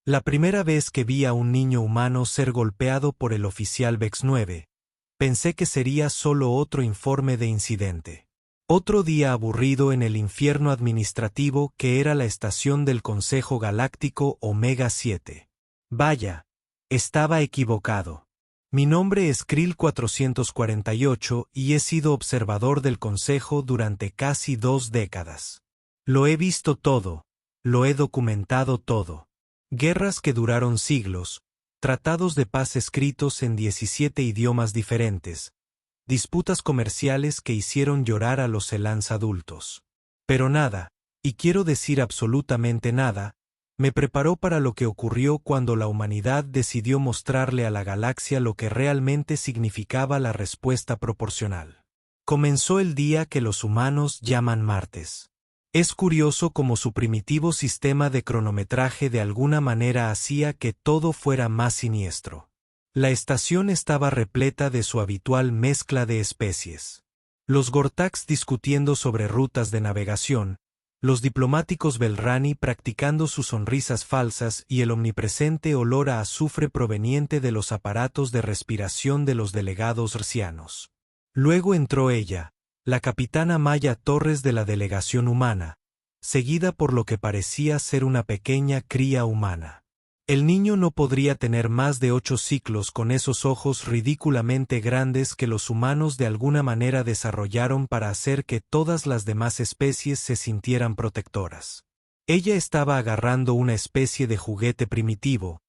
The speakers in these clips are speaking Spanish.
La primera vez que vi a un niño humano ser golpeado por el oficial VEX-9, pensé que sería solo otro informe de incidente. Otro día aburrido en el infierno administrativo que era la estación del Consejo Galáctico Omega 7. Vaya, estaba equivocado. Mi nombre es Krill 448 y he sido observador del Consejo durante casi 2 décadas. Lo he visto todo, lo he documentado todo. Guerras que duraron siglos, tratados de paz escritos en 17 idiomas diferentes, disputas comerciales que hicieron llorar a los Celans adultos. Pero nada, y quiero decir absolutamente nada, me preparó para lo que ocurrió cuando la humanidad decidió mostrarle a la galaxia lo que realmente significaba la respuesta proporcional. Comenzó el día que los humanos llaman martes. Es curioso cómo su primitivo sistema de cronometraje de alguna manera hacía que todo fuera más siniestro. La estación estaba repleta de su habitual mezcla de especies. Los Gortax discutiendo sobre rutas de navegación, los diplomáticos Belrani practicando sus sonrisas falsas y el omnipresente olor a azufre proveniente de los aparatos de respiración de los delegados rcianos. Luego entró ella, la capitana Maya Torres de la delegación humana, seguida por lo que parecía ser una pequeña cría humana. El niño no podría tener más de 8 ciclos con esos ojos ridículamente grandes que los humanos de alguna manera desarrollaron para hacer que todas las demás especies se sintieran protectoras. Ella estaba agarrando una especie de juguete primitivo,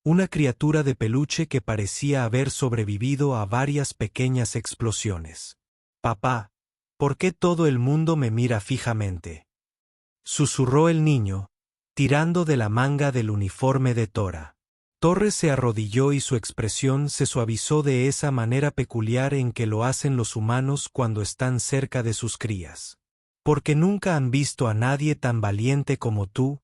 una criatura de peluche que parecía haber sobrevivido a varias pequeñas explosiones. «Papá, ¿por qué todo el mundo me mira fijamente?», susurró el niño, tirando de la manga del uniforme de Tora. Torres se arrodilló y su expresión se suavizó de esa manera peculiar en que lo hacen los humanos cuando están cerca de sus crías. «Porque nunca han visto a nadie tan valiente como tú,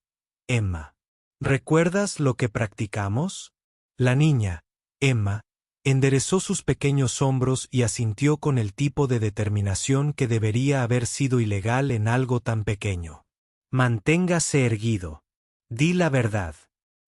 Emma. ¿Recuerdas lo que practicamos?». La niña, Emma, enderezó sus pequeños hombros y asintió con el tipo de determinación que debería haber sido ilegal en algo tan pequeño. «Manténgase erguido. Di la verdad.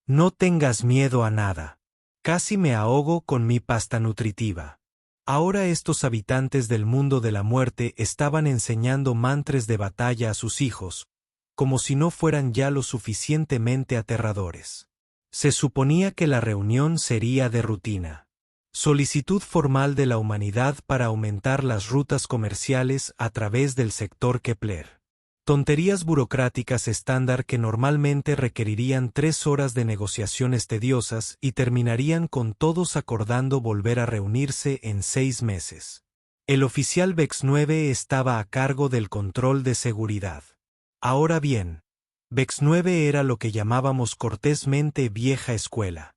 No tengas miedo a nada. Casi me ahogo con mi pasta nutritiva». Ahora estos habitantes del mundo de la muerte estaban enseñando mantras de batalla a sus hijos, como si no fueran ya lo suficientemente aterradores. Se suponía que la reunión sería de rutina. Solicitud formal de la humanidad para aumentar las rutas comerciales a través del sector Kepler. Tonterías burocráticas estándar que normalmente requerirían 3 horas de negociaciones tediosas y terminarían con todos acordando volver a reunirse en 6 meses. El oficial VEX-9 estaba a cargo del control de seguridad. Ahora bien, VEX-9 era lo que llamábamos cortésmente vieja escuela.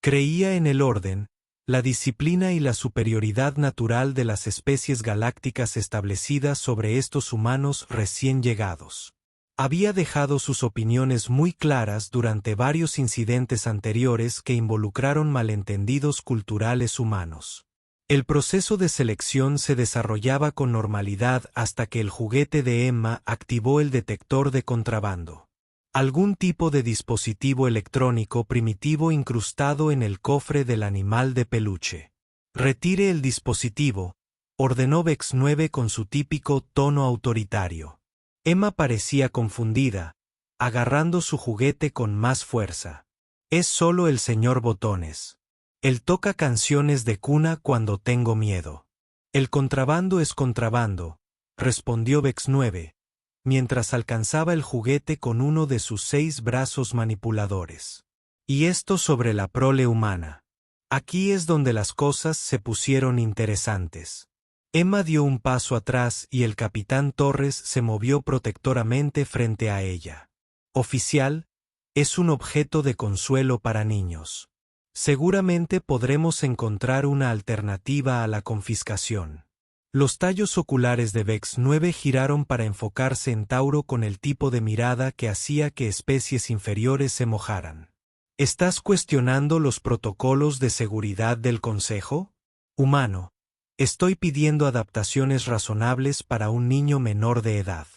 Creía en el orden, la disciplina y la superioridad natural de las especies galácticas establecidas sobre estos humanos recién llegados. Había dejado sus opiniones muy claras durante varios incidentes anteriores que involucraron malentendidos culturales humanos. El proceso de selección se desarrollaba con normalidad hasta que el juguete de Emma activó el detector de contrabando. Algún tipo de dispositivo electrónico primitivo incrustado en el cofre del animal de peluche. «Retire el dispositivo», ordenó VEX-9 con su típico tono autoritario. Emma parecía confundida, agarrando su juguete con más fuerza. «Es solo el señor Botones. Él toca canciones de cuna cuando tengo miedo». «El contrabando es contrabando», respondió VEX-9, mientras alcanzaba el juguete con uno de sus 6 brazos manipuladores. «Y esto sobre la prole humana. Aquí es donde las cosas se pusieron interesantes». Emma dio un paso atrás y el capitán Torres se movió protectoramente frente a ella. «Oficial, es un objeto de consuelo para niños. Seguramente podremos encontrar una alternativa a la confiscación». Los tallos oculares de VEX-9 giraron para enfocarse en Tauro con el tipo de mirada que hacía que especies inferiores se mojaran. «¿Estás cuestionando los protocolos de seguridad del Consejo? Humano, estoy pidiendo adaptaciones razonables para un niño menor de edad».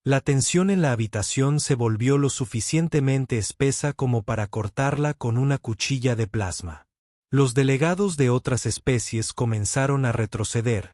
La tensión en la habitación se volvió lo suficientemente espesa como para cortarla con una cuchilla de plasma. Los delegados de otras especies comenzaron a retroceder,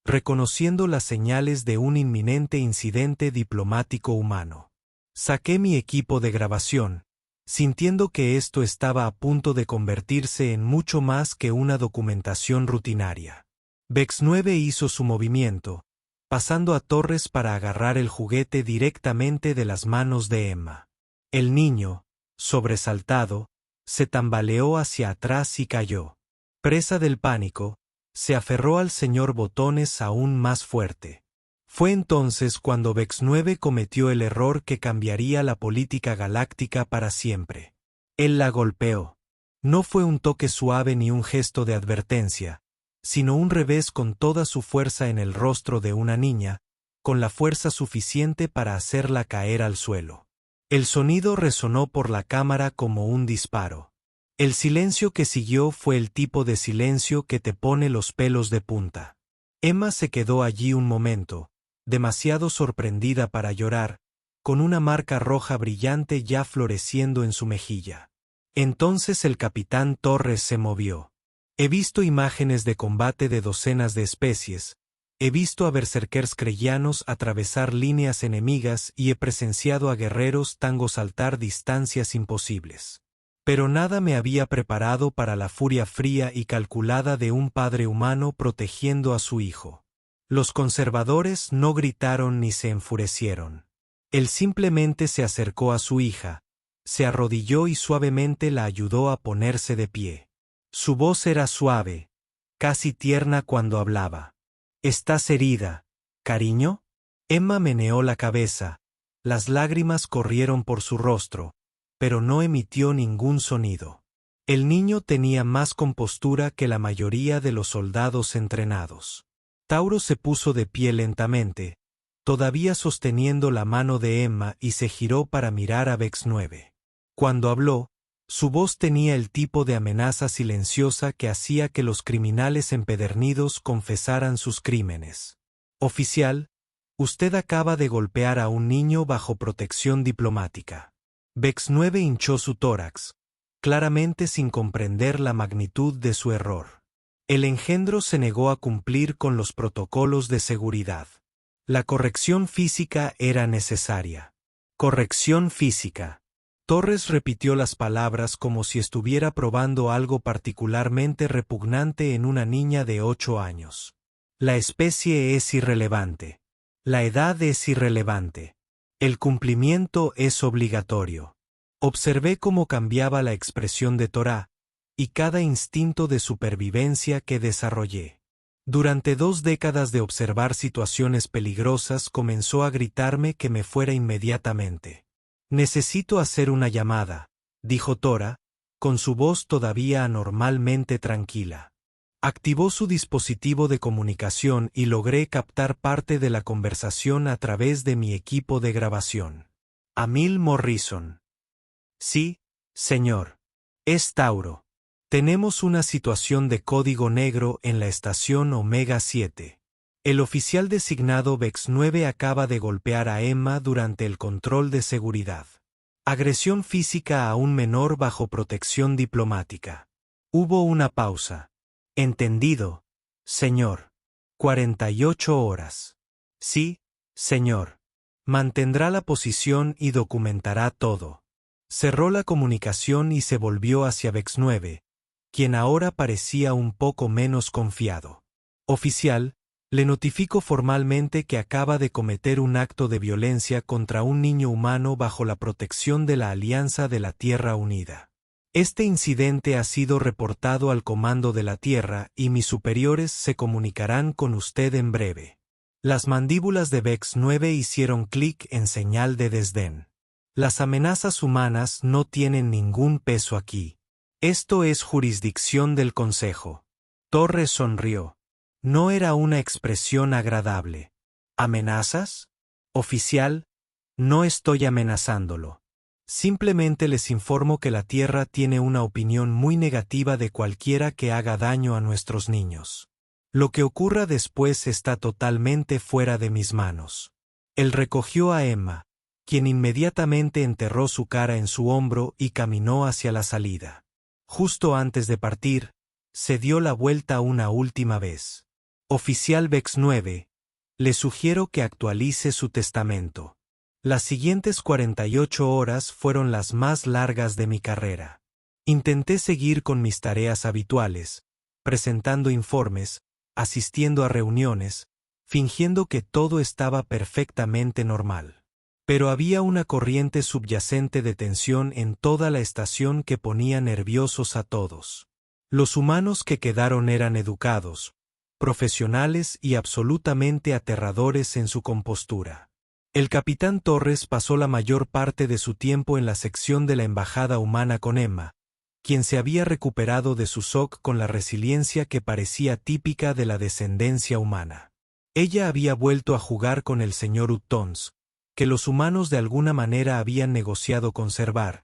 reconociendo las señales de un inminente incidente diplomático humano. Saqué mi equipo de grabación, sintiendo que esto estaba a punto de convertirse en mucho más que una documentación rutinaria. Vex 9 hizo su movimiento, pasando a Torres para agarrar el juguete directamente de las manos de Emma. El niño, sobresaltado, se tambaleó hacia atrás y cayó. Presa del pánico, se aferró al señor Botones aún más fuerte. Fue entonces cuando Vex 9 cometió el error que cambiaría la política galáctica para siempre. Él la golpeó. No fue un toque suave ni un gesto de advertencia, sino un revés con toda su fuerza en el rostro de una niña, con la fuerza suficiente para hacerla caer al suelo. El sonido resonó por la cámara como un disparo. El silencio que siguió fue el tipo de silencio que te pone los pelos de punta. Emma se quedó allí un momento, demasiado sorprendida para llorar, con una marca roja brillante ya floreciendo en su mejilla. Entonces el capitán Torres se movió. He visto imágenes de combate de docenas de especies, he visto a berserkers creyanos atravesar líneas enemigas y he presenciado a guerreros tango saltar distancias imposibles. Pero nada me había preparado para la furia fría y calculada de un padre humano protegiendo a su hijo. Los conservadores no gritaron ni se enfurecieron. Él simplemente se acercó a su hija, se arrodilló y suavemente la ayudó a ponerse de pie. Su voz era suave, casi tierna cuando hablaba. ¿Estás herida, cariño? Emma meneó la cabeza, las lágrimas corrieron por su rostro, pero no emitió ningún sonido. El niño tenía más compostura que la mayoría de los soldados entrenados. Tauro se puso de pie lentamente, todavía sosteniendo la mano de Emma y se giró para mirar a Vex 9. Cuando habló, su voz tenía el tipo de amenaza silenciosa que hacía que los criminales empedernidos confesaran sus crímenes. Oficial, usted acaba de golpear a un niño bajo protección diplomática. Vex 9 hinchó su tórax, claramente sin comprender la magnitud de su error. El engendro se negó a cumplir con los protocolos de seguridad. La corrección física era necesaria. Corrección física. Torres repitió las palabras como si estuviera probando algo particularmente repugnante en una niña de 8 años. La especie es irrelevante. La edad es irrelevante. El cumplimiento es obligatorio. Observé cómo cambiaba la expresión de Torá, y cada instinto de supervivencia que desarrollé. Durante 2 décadas de observar situaciones peligrosas comenzó a gritarme que me fuera inmediatamente. Necesito hacer una llamada, dijo Tora, con su voz todavía anormalmente tranquila. Activó su dispositivo de comunicación y logré captar parte de la conversación a través de mi equipo de grabación. Emil Morrison. Sí, señor. Es Tauro. Tenemos una situación de código negro en la estación Omega 7. El oficial designado Vex 9 acaba de golpear a Emma durante el control de seguridad. Agresión física a un menor bajo protección diplomática. Hubo una pausa. Entendido, señor. 48 horas. Sí, señor. Mantendrá la posición y documentará todo. Cerró la comunicación y se volvió hacia Vex 9, quien ahora parecía un poco menos confiado. Oficial, le notifico formalmente que acaba de cometer un acto de violencia contra un niño humano bajo la protección de la Alianza de la Tierra Unida. Este incidente ha sido reportado al Comando de la Tierra y mis superiores se comunicarán con usted en breve. Las mandíbulas de Vex 9 hicieron clic en señal de desdén. Las amenazas humanas no tienen ningún peso aquí. Esto es jurisdicción del Consejo. Torres sonrió. No era una expresión agradable. ¿Amenazas? Oficial, no estoy amenazándolo. Simplemente les informo que la Tierra tiene una opinión muy negativa de cualquiera que haga daño a nuestros niños. Lo que ocurra después está totalmente fuera de mis manos. Él recogió a Emma, quien inmediatamente enterró su cara en su hombro y caminó hacia la salida. Justo antes de partir, se dio la vuelta una última vez. Oficial Vex 9, le sugiero que actualice su testamento. Las siguientes 48 horas fueron las más largas de mi carrera. Intenté seguir con mis tareas habituales, presentando informes, asistiendo a reuniones, fingiendo que todo estaba perfectamente normal. Pero había una corriente subyacente de tensión en toda la estación que ponía nerviosos a todos. Los humanos que quedaron eran educados, profesionales y absolutamente aterradores en su compostura. El capitán Torres pasó la mayor parte de su tiempo en la sección de la embajada humana con Emma, quien se había recuperado de su shock con la resiliencia que parecía típica de la descendencia humana. Ella había vuelto a jugar con el señor Uttons, que los humanos de alguna manera habían negociado conservar,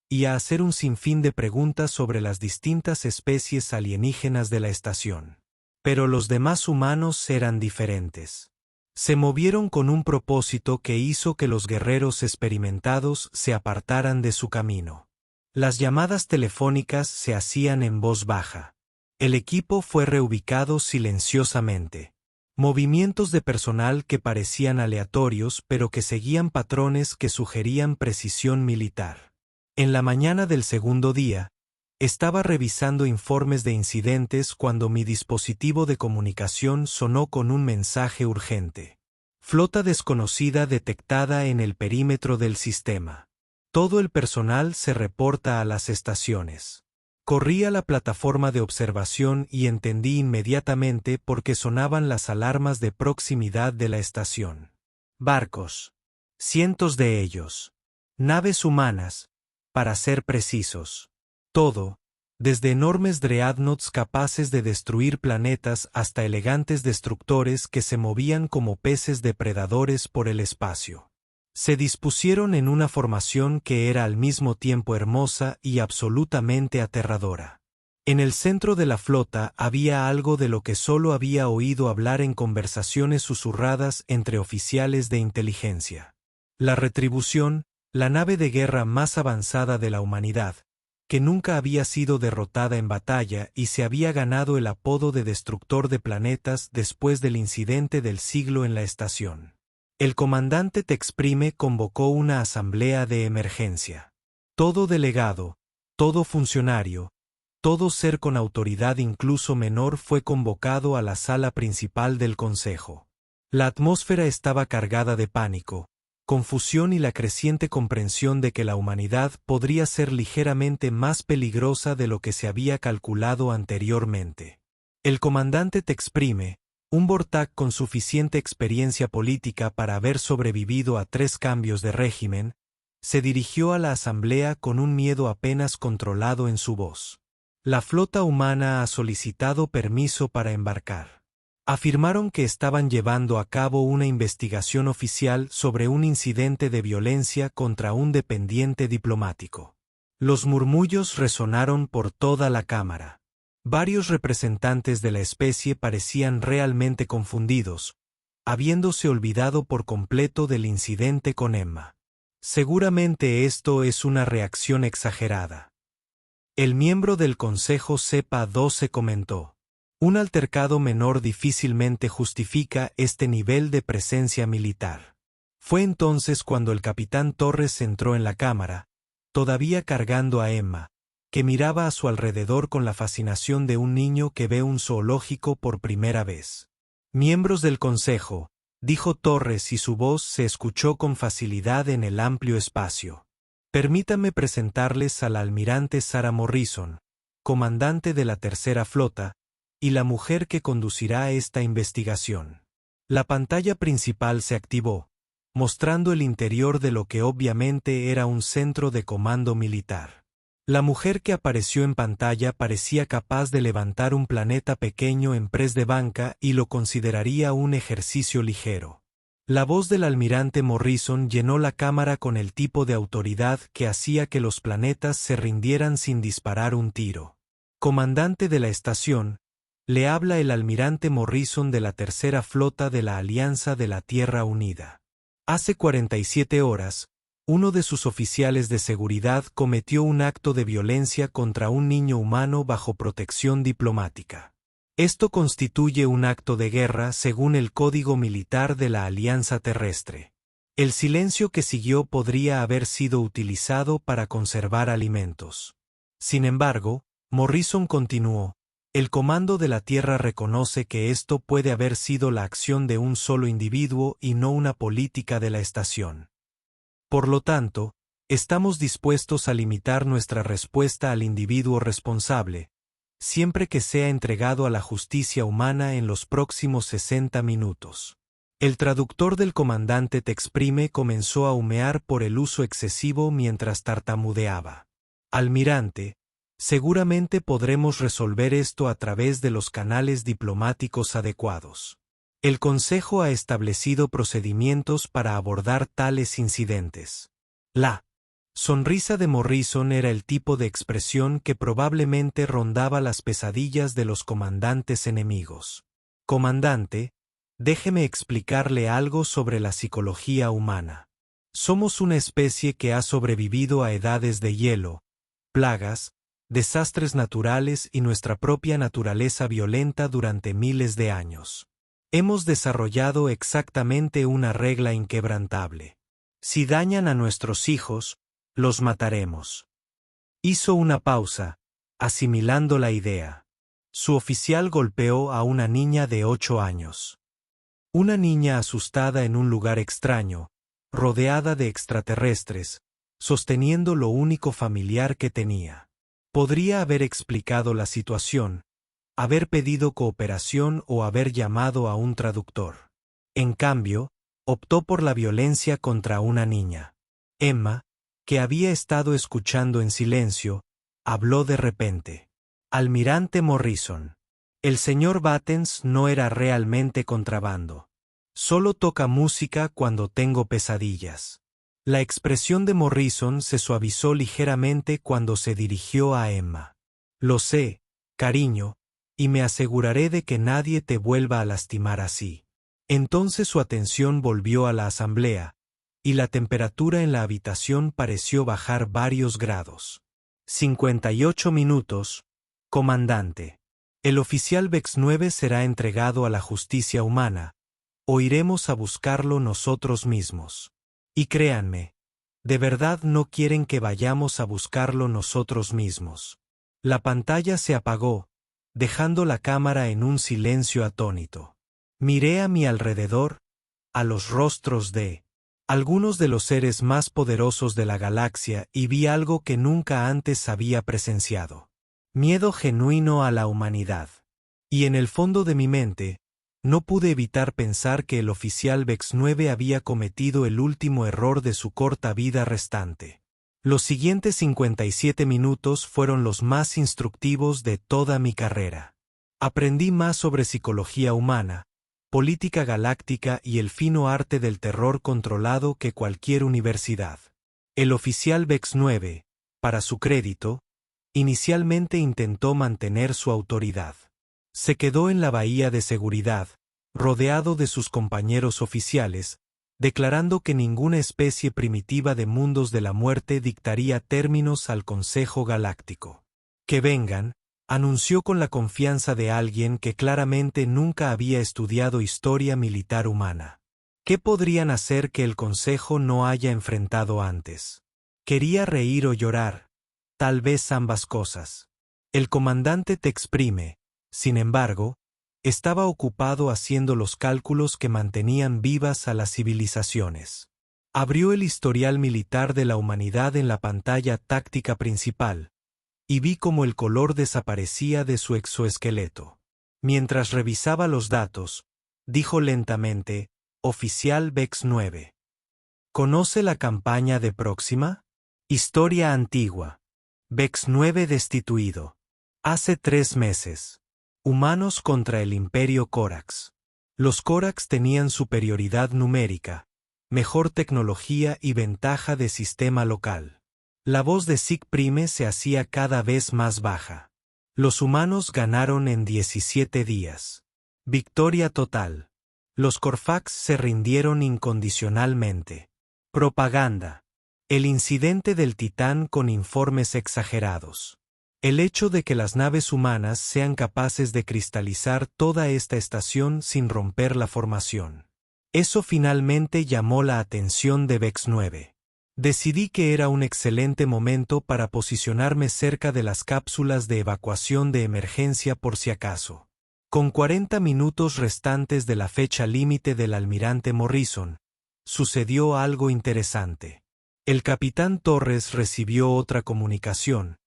y a hacer un sinfín de preguntas sobre las distintas especies alienígenas de la estación. Pero los demás humanos eran diferentes. Se movieron con un propósito que hizo que los guerreros experimentados se apartaran de su camino. Las llamadas telefónicas se hacían en voz baja. El equipo fue reubicado silenciosamente. Movimientos de personal que parecían aleatorios pero que seguían patrones que sugerían precisión militar. En la mañana del segundo día, estaba revisando informes de incidentes cuando mi dispositivo de comunicación sonó con un mensaje urgente. Flota desconocida detectada en el perímetro del sistema. Todo el personal se reporta a las estaciones. Corrí a la plataforma de observación y entendí inmediatamente por qué sonaban las alarmas de proximidad de la estación. Barcos. Cientos de ellos. Naves humanas, para ser precisos. Todo, desde enormes dreadnoughts capaces de destruir planetas hasta elegantes destructores que se movían como peces depredadores por el espacio. Se dispusieron en una formación que era al mismo tiempo hermosa y absolutamente aterradora. En el centro de la flota había algo de lo que solo había oído hablar en conversaciones susurradas entre oficiales de inteligencia. La Retribución, la nave de guerra más avanzada de la humanidad, que nunca había sido derrotada en batalla y se había ganado el apodo de destructor de planetas después del incidente del siglo en la estación. El comandante Texprime convocó una asamblea de emergencia. Todo delegado, todo funcionario, todo ser con autoridad incluso menor fue convocado a la sala principal del Consejo. La atmósfera estaba cargada de pánico, confusión y la creciente comprensión de que la humanidad podría ser ligeramente más peligrosa de lo que se había calculado anteriormente. El comandante Texprime, un Vortak con suficiente experiencia política para haber sobrevivido a 3 cambios de régimen, se dirigió a la asamblea con un miedo apenas controlado en su voz. La flota humana ha solicitado permiso para embarcar. Afirmaron que estaban llevando a cabo una investigación oficial sobre un incidente de violencia contra un dependiente diplomático. Los murmullos resonaron por toda la cámara. Varios representantes de la especie parecían realmente confundidos, habiéndose olvidado por completo del incidente con Emma. Seguramente esto es una reacción exagerada. El miembro del Consejo Cepa 12 comentó. Un altercado menor difícilmente justifica este nivel de presencia militar. Fue entonces cuando el capitán Torres entró en la cámara, todavía cargando a Emma, que miraba a su alrededor con la fascinación de un niño que ve un zoológico por primera vez. Miembros del Consejo, dijo Torres y su voz se escuchó con facilidad en el amplio espacio. Permítanme presentarles a la almirante Sarah Morrison, comandante de la Tercera Flota, y la mujer que conducirá esta investigación. La pantalla principal se activó, mostrando el interior de lo que obviamente era un centro de comando militar. La mujer que apareció en pantalla parecía capaz de levantar un planeta pequeño en press de banca y lo consideraría un ejercicio ligero. La voz del almirante Morrison llenó la cámara con el tipo de autoridad que hacía que los planetas se rindieran sin disparar un tiro. Comandante de la estación, le habla el almirante Morrison de la Tercera Flota de la Alianza de la Tierra Unida. Hace 47 horas, uno de sus oficiales de seguridad cometió un acto de violencia contra un niño humano bajo protección diplomática. Esto constituye un acto de guerra según el Código Militar de la Alianza Terrestre. El silencio que siguió podría haber sido utilizado para conservar alimentos. Sin embargo, Morrison continuó: el Comando de la Tierra reconoce que esto puede haber sido la acción de un solo individuo y no una política de la estación. Por lo tanto, estamos dispuestos a limitar nuestra respuesta al individuo responsable, siempre que sea entregado a la justicia humana en los próximos 60 minutos. El traductor del comandante Texprime comenzó a humear por el uso excesivo mientras tartamudeaba. Almirante, seguramente podremos resolver esto a través de los canales diplomáticos adecuados. El Consejo ha establecido procedimientos para abordar tales incidentes. La sonrisa de Morrison era el tipo de expresión que probablemente rondaba las pesadillas de los comandantes enemigos. Comandante, déjeme explicarle algo sobre la psicología humana. Somos una especie que ha sobrevivido a edades de hielo, plagas, desastres naturales y nuestra propia naturaleza violenta durante miles de años. Hemos desarrollado exactamente una regla inquebrantable. Si dañan a nuestros hijos, los mataremos. Hizo una pausa, asimilando la idea. Su oficial golpeó a una niña de 8 años. Una niña asustada en un lugar extraño, rodeada de extraterrestres, sosteniendo lo único familiar que tenía. Podría haber explicado la situación, haber pedido cooperación o haber llamado a un traductor. En cambio, optó por la violencia contra una niña. Emma, que había estado escuchando en silencio, habló de repente. Almirante Morrison, el señor Battens no era realmente contrabando. Solo toca música cuando tengo pesadillas. La expresión de Morrison se suavizó ligeramente cuando se dirigió a Emma. Lo sé, cariño, y me aseguraré de que nadie te vuelva a lastimar así. Entonces su atención volvió a la asamblea, y la temperatura en la habitación pareció bajar varios grados. 58 minutos, comandante. El oficial Vex 9 será entregado a la justicia humana, o iremos a buscarlo nosotros mismos. Y créanme, de verdad no quieren que vayamos a buscarlo nosotros mismos. La pantalla se apagó, dejando la cámara en un silencio atónito. Miré a mi alrededor, a los rostros de algunos de los seres más poderosos de la galaxia y vi algo que nunca antes había presenciado. Miedo genuino a la humanidad. Y en el fondo de mi mente, no pude evitar pensar que el oficial Vex 9 había cometido el último error de su corta vida restante. Los siguientes 57 minutos fueron los más instructivos de toda mi carrera. Aprendí más sobre psicología humana, política galáctica y el fino arte del terror controlado que cualquier universidad. El oficial Vex 9, para su crédito, inicialmente intentó mantener su autoridad. Se quedó en la bahía de seguridad, rodeado de sus compañeros oficiales, declarando que ninguna especie primitiva de mundos de la muerte dictaría términos al Consejo Galáctico. Que vengan, anunció con la confianza de alguien que claramente nunca había estudiado historia militar humana. ¿Qué podrían hacer que el Consejo no haya enfrentado antes? Quería reír o llorar, tal vez ambas cosas. El comandante Texprime, sin embargo, estaba ocupado haciendo los cálculos que mantenían vivas a las civilizaciones. Abrió el historial militar de la humanidad en la pantalla táctica principal, y vi cómo el color desaparecía de su exoesqueleto. Mientras revisaba los datos, dijo lentamente: Oficial Vex 9. ¿Conoce la campaña de Próxima? Historia antigua. Vex 9 destituido. Hace 3 meses. Humanos contra el Imperio Corax. Los Corax tenían superioridad numérica, mejor tecnología y ventaja de sistema local. La voz de Sig Prime se hacía cada vez más baja. Los humanos ganaron en 17 días. Victoria total. Los Corfax se rindieron incondicionalmente. Propaganda. El incidente del Titán con informes exagerados. El hecho de que las naves humanas sean capaces de cristalizar toda esta estación sin romper la formación. Eso finalmente llamó la atención de Vex 9. Decidí que era un excelente momento para posicionarme cerca de las cápsulas de evacuación de emergencia por si acaso. Con 40 minutos restantes de la fecha límite del almirante Morrison, sucedió algo interesante. El capitán Torres recibió otra comunicación,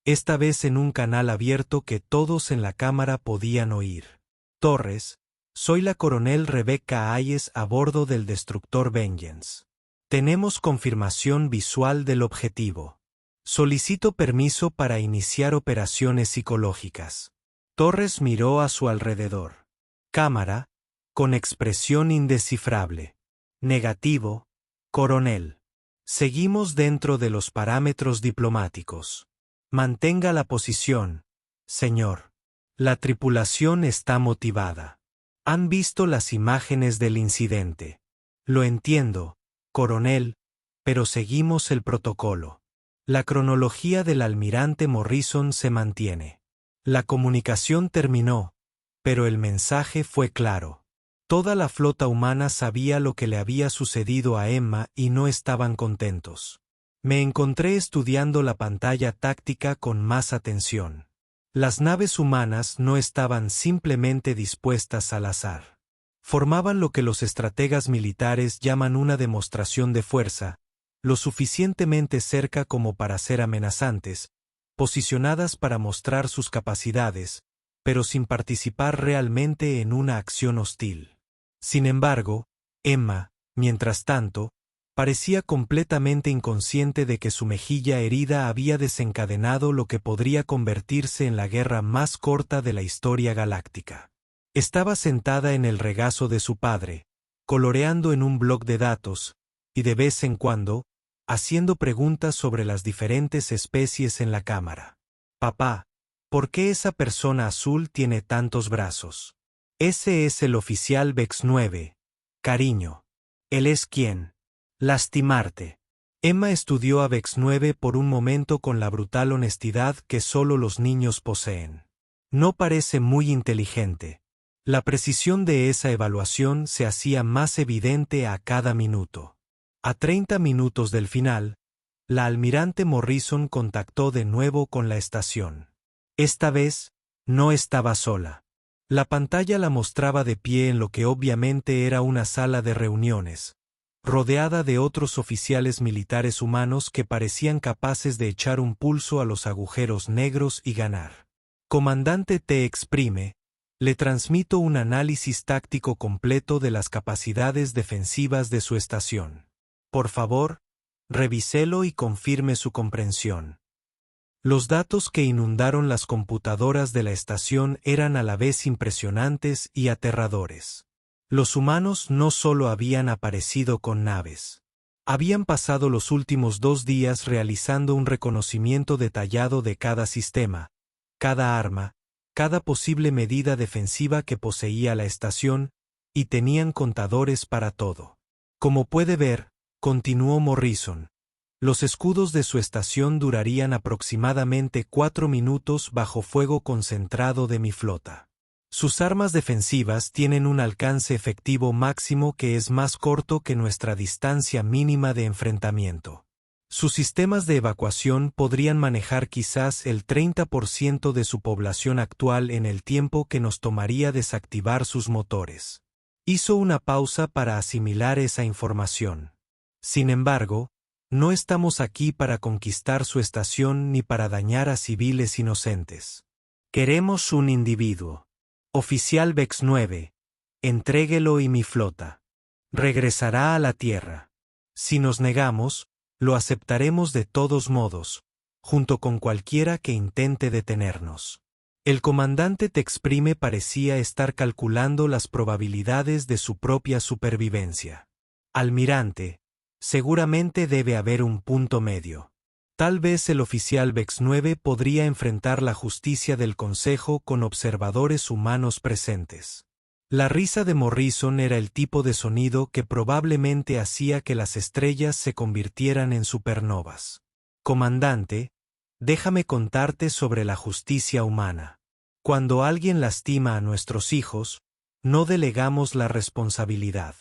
esta vez en un canal abierto que todos en la cámara podían oír. Torres, soy la coronel Rebecca Hayes a bordo del destructor Vengeance. Tenemos confirmación visual del objetivo. Solicito permiso para iniciar operaciones psicológicas. Torres miró a su alrededor. Cámara, con expresión indescifrable. Negativo, coronel. Seguimos dentro de los parámetros diplomáticos. Mantenga la posición, señor. La tripulación está motivada. Han visto las imágenes del incidente. Lo entiendo, coronel, pero seguimos el protocolo. La cronología del almirante Morrison se mantiene. La comunicación terminó, pero el mensaje fue claro. Toda la flota humana sabía lo que le había sucedido a Emma y no estaban contentos. Me encontré estudiando la pantalla táctica con más atención. Las naves humanas no estaban simplemente dispuestas al azar. Formaban lo que los estrategas militares llaman una demostración de fuerza, lo suficientemente cerca como para ser amenazantes, posicionadas para mostrar sus capacidades, pero sin participar realmente en una acción hostil. Sin embargo, Emma, mientras tanto, parecía completamente inconsciente de que su mejilla herida había desencadenado lo que podría convertirse en la guerra más corta de la historia galáctica. Estaba sentada en el regazo de su padre, coloreando en un bloc de datos, y de vez en cuando, haciendo preguntas sobre las diferentes especies en la cámara. Papá, ¿por qué esa persona azul tiene tantos brazos? Ese es el oficial Vex 9, cariño. Él es quien. Lastimarte. Emma estudió a Vex 9 por un momento con la brutal honestidad que solo los niños poseen. No parece muy inteligente. La precisión de esa evaluación se hacía más evidente a cada minuto. A 30 minutos del final, la almirante Morrison contactó de nuevo con la estación. Esta vez, no estaba sola. La pantalla la mostraba de pie en lo que obviamente era una sala de reuniones, rodeada de otros oficiales militares humanos que parecían capaces de echar un pulso a los agujeros negros y ganar. Comandante T. Exprime, le transmito un análisis táctico completo de las capacidades defensivas de su estación. Por favor, revíselo y confirme su comprensión. Los datos que inundaron las computadoras de la estación eran a la vez impresionantes y aterradores. Los humanos no solo habían aparecido con naves. Habían pasado los últimos 2 días realizando un reconocimiento detallado de cada sistema, cada arma, cada posible medida defensiva que poseía la estación, y tenían contadores para todo. Como puede ver, continuó Morrison, los escudos de su estación durarían aproximadamente 4 minutos bajo fuego concentrado de mi flota. Sus armas defensivas tienen un alcance efectivo máximo que es más corto que nuestra distancia mínima de enfrentamiento. Sus sistemas de evacuación podrían manejar quizás el 30% de su población actual en el tiempo que nos tomaría desactivar sus motores. Hizo una pausa para asimilar esa información. Sin embargo, no estamos aquí para conquistar su estación ni para dañar a civiles inocentes. Queremos un individuo. Oficial Vex 9, entréguelo y mi flota. Regresará a la Tierra. Si nos negamos, lo aceptaremos de todos modos, junto con cualquiera que intente detenernos. El comandante Texprime parecía estar calculando las probabilidades de su propia supervivencia. Almirante, seguramente debe haber un punto medio. Tal vez el oficial Vex 9 podría enfrentar la justicia del Consejo con observadores humanos presentes. La risa de Morrison era el tipo de sonido que probablemente hacía que las estrellas se convirtieran en supernovas. Comandante, déjame contarte sobre la justicia humana. Cuando alguien lastima a nuestros hijos, no delegamos la responsabilidad.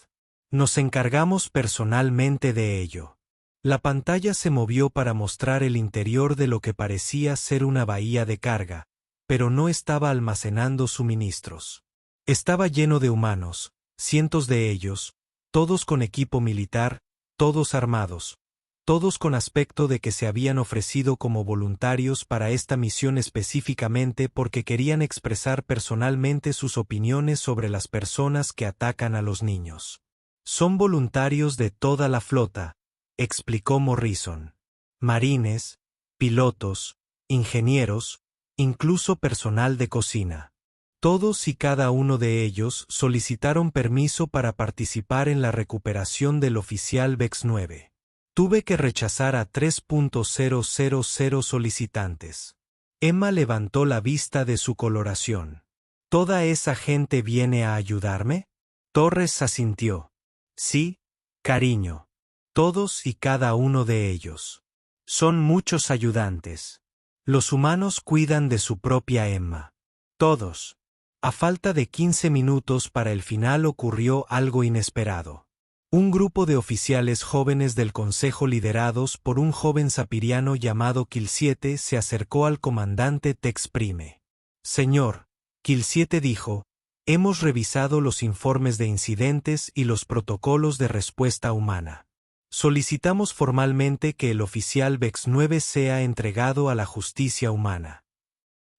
Nos encargamos personalmente de ello. La pantalla se movió para mostrar el interior de lo que parecía ser una bahía de carga, pero no estaba almacenando suministros. Estaba lleno de humanos, cientos de ellos, todos con equipo militar, todos armados, todos con aspecto de que se habían ofrecido como voluntarios para esta misión específicamente porque querían expresar personalmente sus opiniones sobre las personas que atacan a los niños. Son voluntarios de toda la flota, explicó Morrison. Marines, pilotos, ingenieros, incluso personal de cocina. Todos y cada uno de ellos solicitaron permiso para participar en la recuperación del oficial Vex 9. Tuve que rechazar a 3.000 solicitantes. Emma levantó la vista de su coloración. ¿Toda esa gente viene a ayudarme? Torres asintió. Sí, cariño. Todos y cada uno de ellos. Son muchos ayudantes. Los humanos cuidan de su propia Emma. Todos. A falta de 15 minutos para el final ocurrió algo inesperado. Un grupo de oficiales jóvenes del Consejo liderados por un joven sapiriano llamado Kill 7 se acercó al comandante Tex Prime. Señor, Kill 7 dijo, hemos revisado los informes de incidentes y los protocolos de respuesta humana. Solicitamos formalmente que el oficial Vex 9 sea entregado a la justicia humana.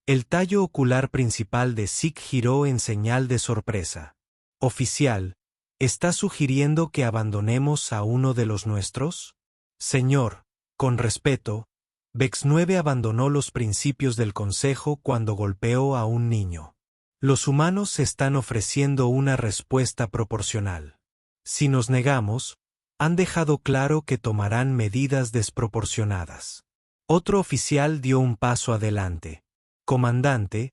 El tallo ocular principal de Zeke giró en señal de sorpresa. Oficial, ¿está sugiriendo que abandonemos a uno de los nuestros? Señor, con respeto, Vex 9 abandonó los principios del Consejo cuando golpeó a un niño. Los humanos están ofreciendo una respuesta proporcional. Si nos negamos, han dejado claro que tomarán medidas desproporcionadas. Otro oficial dio un paso adelante. Comandante,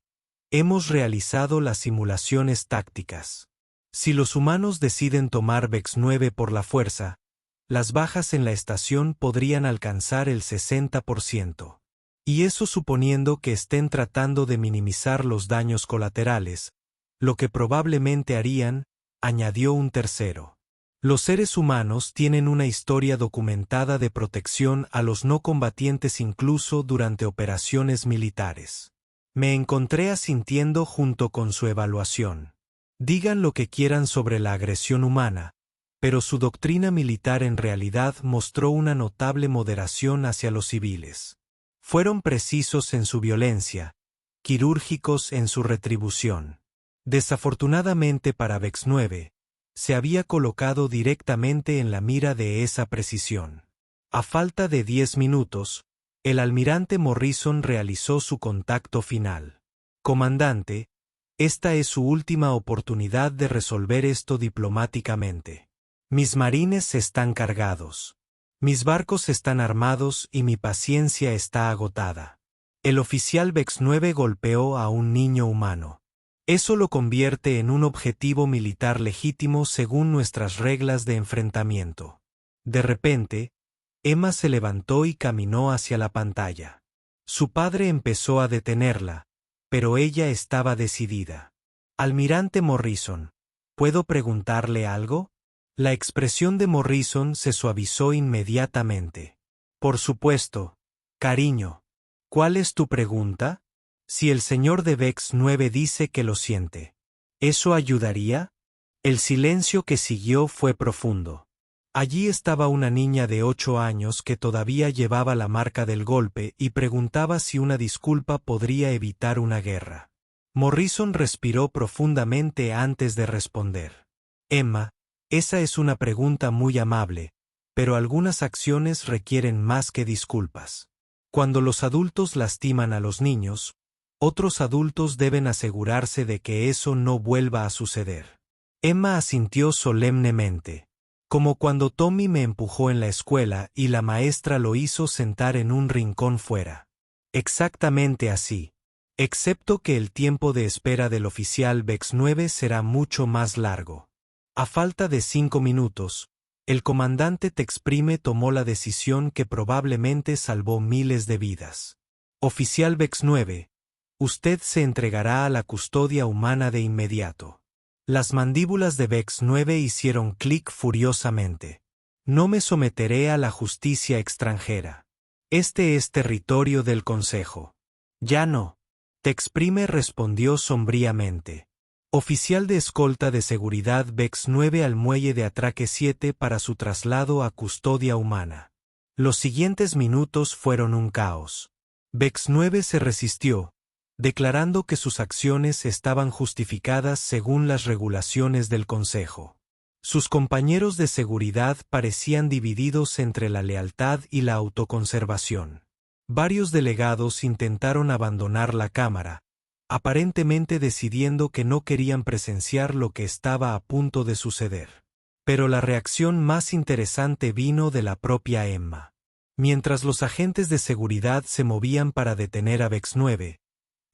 hemos realizado las simulaciones tácticas. Si los humanos deciden tomar Vex 9 por la fuerza, las bajas en la estación podrían alcanzar el 60%. Y eso suponiendo que estén tratando de minimizar los daños colaterales, lo que probablemente harían, añadió un tercero. Los seres humanos tienen una historia documentada de protección a los no combatientes incluso durante operaciones militares. Me encontré asintiendo junto con su evaluación. Digan lo que quieran sobre la agresión humana, pero su doctrina militar en realidad mostró una notable moderación hacia los civiles. Fueron precisos en su violencia, quirúrgicos en su retribución. Desafortunadamente para Vex 9, se había colocado directamente en la mira de esa precisión. A falta de 10 minutos, el almirante Morrison realizó su contacto final. Comandante, esta es su última oportunidad de resolver esto diplomáticamente. Mis marines están cargados. Mis barcos están armados y mi paciencia está agotada. El oficial Vex 9 golpeó a un niño humano. Eso lo convierte en un objetivo militar legítimo según nuestras reglas de enfrentamiento. De repente, Emma se levantó y caminó hacia la pantalla. Su padre empezó a detenerla, pero ella estaba decidida. Almirante Morrison, ¿puedo preguntarle algo? La expresión de Morrison se suavizó inmediatamente. Por supuesto, cariño. ¿Cuál es tu pregunta? Si el señor de Vex 9 dice que lo siente, ¿eso ayudaría? El silencio que siguió fue profundo. Allí estaba una niña de 8 años que todavía llevaba la marca del golpe y preguntaba si una disculpa podría evitar una guerra. Morrison respiró profundamente antes de responder. Emma, esa es una pregunta muy amable, pero algunas acciones requieren más que disculpas. Cuando los adultos lastiman a los niños, otros adultos deben asegurarse de que eso no vuelva a suceder. Emma asintió solemnemente. Como cuando Tommy me empujó en la escuela y la maestra lo hizo sentar en un rincón fuera. Exactamente así. Excepto que el tiempo de espera del oficial VEX 9 será mucho más largo. A falta de 5 minutos, el comandante Tex Prime tomó la decisión que probablemente salvó miles de vidas. Oficial VEX 9, usted se entregará a la custodia humana de inmediato. Las mandíbulas de VEX 9 hicieron clic furiosamente. No me someteré a la justicia extranjera. Este es territorio del Consejo. Ya no. Tex Prime respondió sombríamente. Oficial de escolta de seguridad VEX 9 al muelle de atraque 7 para su traslado a custodia humana. Los siguientes minutos fueron un caos. VEX 9 se resistió, declarando que sus acciones estaban justificadas según las regulaciones del Consejo. Sus compañeros de seguridad parecían divididos entre la lealtad y la autoconservación. Varios delegados intentaron abandonar la Cámara, aparentemente decidiendo que no querían presenciar lo que estaba a punto de suceder. Pero la reacción más interesante vino de la propia Emma. Mientras los agentes de seguridad se movían para detener a VEX 9,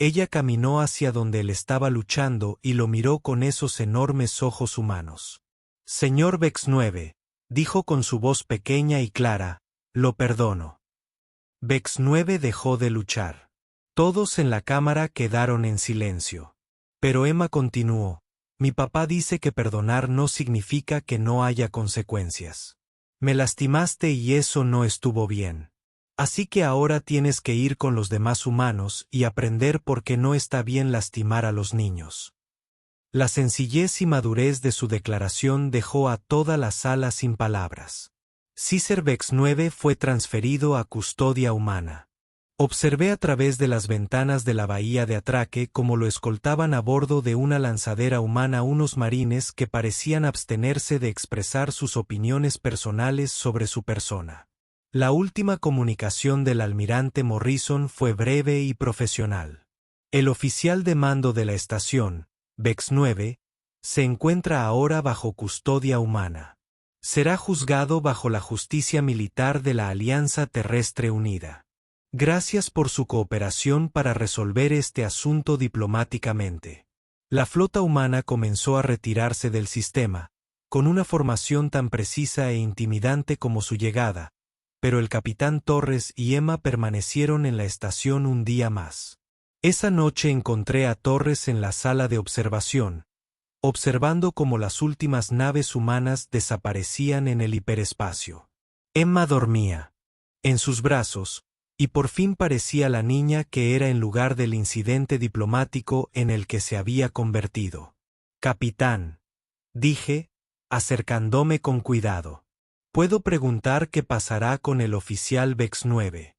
ella caminó hacia donde él estaba luchando y lo miró con esos enormes ojos humanos. Señor VEX 9, dijo con su voz pequeña y clara, lo perdono. VEX 9 dejó de luchar. Todos en la cámara quedaron en silencio. Pero Emma continuó, mi papá dice que perdonar no significa que no haya consecuencias. Me lastimaste y eso no estuvo bien. Así que ahora tienes que ir con los demás humanos y aprender por qué no está bien lastimar a los niños. La sencillez y madurez de su declaración dejó a toda la sala sin palabras. Caesar VEX 9 fue transferido a custodia humana. Observé a través de las ventanas de la bahía de atraque cómo lo escoltaban a bordo de una lanzadera humana unos marines que parecían abstenerse de expresar sus opiniones personales sobre su persona. La última comunicación del almirante Morrison fue breve y profesional. El oficial de mando de la estación, VEX 9, se encuentra ahora bajo custodia humana. Será juzgado bajo la justicia militar de la Alianza Terrestre Unida. Gracias por su cooperación para resolver este asunto diplomáticamente. La flota humana comenzó a retirarse del sistema, con una formación tan precisa e intimidante como su llegada, pero el capitán Torres y Emma permanecieron en la estación un día más. Esa noche encontré a Torres en la sala de observación, observando cómo las últimas naves humanas desaparecían en el hiperespacio. Emma dormía en sus brazos, y por fin parecía la niña que era en lugar del incidente diplomático en el que se había convertido. Capitán, dije, acercándome con cuidado. ¿Puedo preguntar qué pasará con el oficial VEX 9?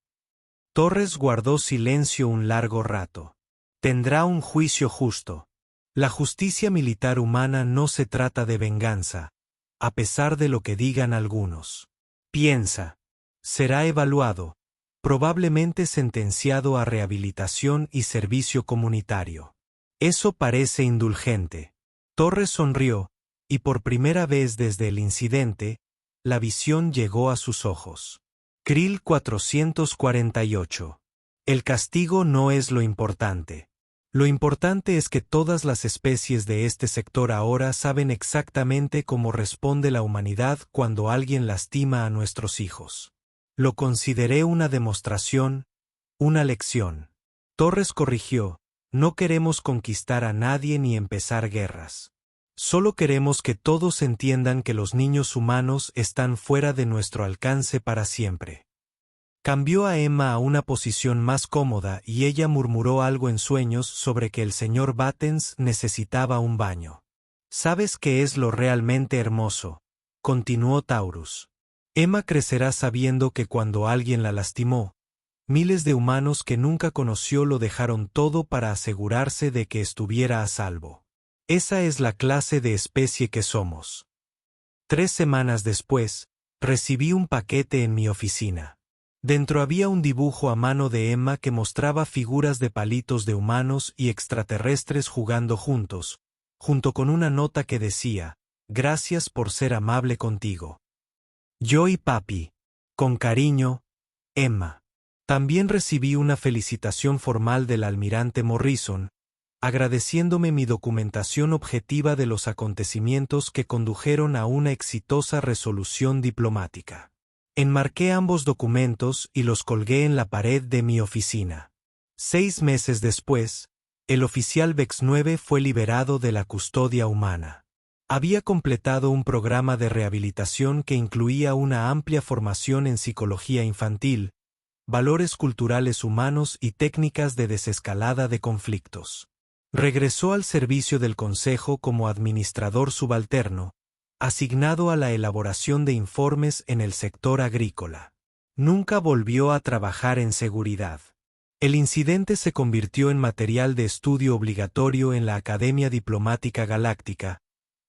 Torres guardó silencio un largo rato. Tendrá un juicio justo. La justicia militar humana no se trata de venganza, a pesar de lo que digan algunos. Piensa. Será evaluado, probablemente sentenciado a rehabilitación y servicio comunitario. Eso parece indulgente. Torres sonrió, y por primera vez desde el incidente, la visión llegó a sus ojos. Krill 448. El castigo no es lo importante. Lo importante es que todas las especies de este sector ahora saben exactamente cómo responde la humanidad cuando alguien lastima a nuestros hijos. Lo consideré una demostración, una lección. Torres corrigió, no queremos conquistar a nadie ni empezar guerras. Solo queremos que todos entiendan que los niños humanos están fuera de nuestro alcance para siempre. Cambió a Emma a una posición más cómoda y ella murmuró algo en sueños sobre que el señor Battens necesitaba un baño. ¿Sabes qué es lo realmente hermoso?, continuó Taurus. Emma crecerá sabiendo que cuando alguien la lastimó, miles de humanos que nunca conoció lo dejaron todo para asegurarse de que estuviera a salvo. Esa es la clase de especie que somos. 3 semanas después, recibí un paquete en mi oficina. Dentro había un dibujo a mano de Emma que mostraba figuras de palitos de humanos y extraterrestres jugando juntos, junto con una nota que decía, «Gracias por ser amable contigo. Yo y papi. Con cariño, Emma». También recibí una felicitación formal del almirante Morrison, agradeciéndome mi documentación objetiva de los acontecimientos que condujeron a una exitosa resolución diplomática. Enmarqué ambos documentos y los colgué en la pared de mi oficina. 6 meses después, el oficial VEX 9 fue liberado de la custodia humana. Había completado un programa de rehabilitación que incluía una amplia formación en psicología infantil, valores culturales humanos y técnicas de desescalada de conflictos. Regresó al servicio del Consejo como administrador subalterno, asignado a la elaboración de informes en el sector agrícola. Nunca volvió a trabajar en seguridad. El incidente se convirtió en material de estudio obligatorio en la Academia Diplomática Galáctica,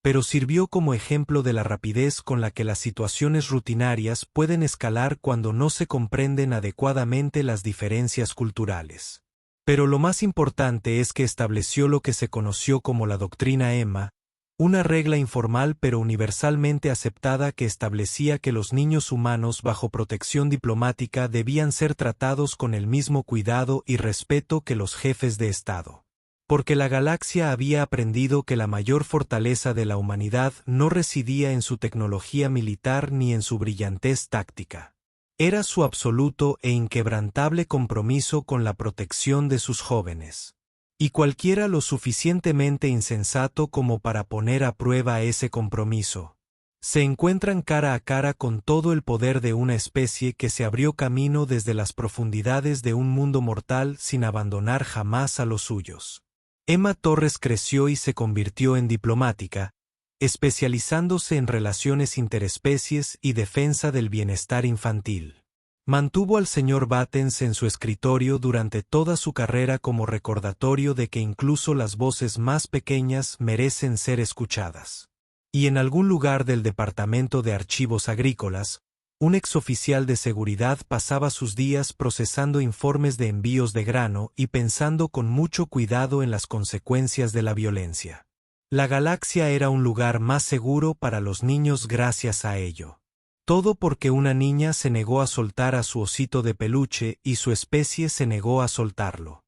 pero sirvió como ejemplo de la rapidez con la que las situaciones rutinarias pueden escalar cuando no se comprenden adecuadamente las diferencias culturales. Pero lo más importante es que estableció lo que se conoció como la doctrina Emma, una regla informal pero universalmente aceptada que establecía que los niños humanos bajo protección diplomática debían ser tratados con el mismo cuidado y respeto que los jefes de Estado. Porque la galaxia había aprendido que la mayor fortaleza de la humanidad no residía en su tecnología militar ni en su brillantez táctica. Era su absoluto e inquebrantable compromiso con la protección de sus jóvenes. Y cualquiera lo suficientemente insensato como para poner a prueba ese compromiso, se encuentran cara a cara con todo el poder de una especie que se abrió camino desde las profundidades de un mundo mortal sin abandonar jamás a los suyos. Emma Torres creció y se convirtió en diplomática, especializándose en relaciones interespecies y defensa del bienestar infantil. Mantuvo al señor Battens en su escritorio durante toda su carrera como recordatorio de que incluso las voces más pequeñas merecen ser escuchadas. Y en algún lugar del Departamento de Archivos Agrícolas, un exoficial de seguridad pasaba sus días procesando informes de envíos de grano y pensando con mucho cuidado en las consecuencias de la violencia. La galaxia era un lugar más seguro para los niños gracias a ello. Todo porque una niña se negó a soltar a su osito de peluche y su especie se negó a soltarlo.